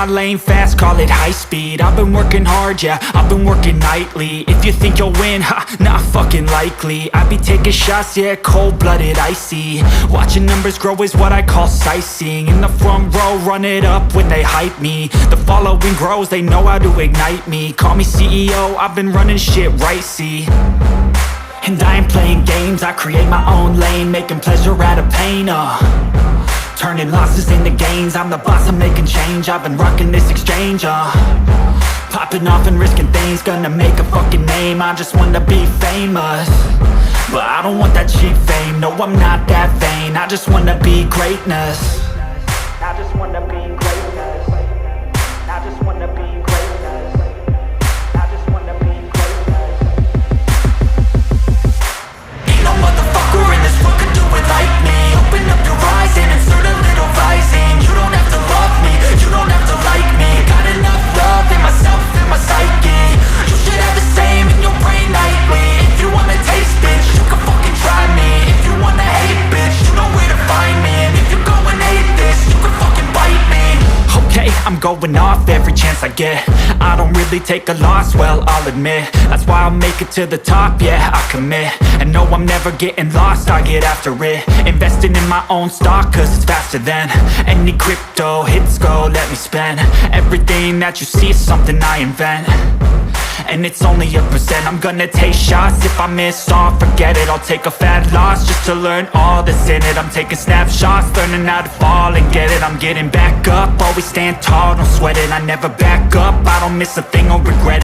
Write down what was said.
my lane fast, call it high speed. I've been working hard, yeah, I've been working nightly. If you think you'll win, ha, not fucking likely. I be taking shots, yeah, cold-blooded, icy. Watching numbers grow is what I call sightseeing. In the front row, run it up when they hype me. The following grows, they know how to ignite me. Call me CEO, I've been running shit right, see. And I ain't playing games, I create my own lane, making pleasure out of pain, turning losses into gains. I'm the boss, I'm making change. I've been rocking this exchange, popping off and risking things. Gonna make a fucking name. I just wanna be famous, but I don't want that cheap fame. No, I'm not that vain. I just wanna be greatness. I just wanna be greatness. I just wanna be greatness. I just wanna be greatness. Ain't no motherfucker in this world could do it like me. Open up your eyes and insert a little rising. You don't have to love me, you don't have to like me. Got enough love in myself and my psyche. You should have the same in your brain nightly. If you wanna taste, bitch, you can fucking try me. If you wanna hate, bitch, you know where to find me. And if you go and hate this, you can fucking bite me. Okay, I'm going off every chance I get. I don't really take a loss, well, I'll admit. That's why I'll make it to the top, yeah, I commit. And no, I'm never getting lost, I get after it. Investing in my own stock, cause it's faster than any crypto hits go, let me spend. Everything that you see is something I invent, and it's only a percent. I'm gonna take shots, if I miss all, forget it. I'll take a fat loss just to learn all that's in it. I'm taking snapshots, learning how to fall and get it. I'm getting back up, always stand tall, don't sweat it. I never back up, I don't miss a thing or regret it.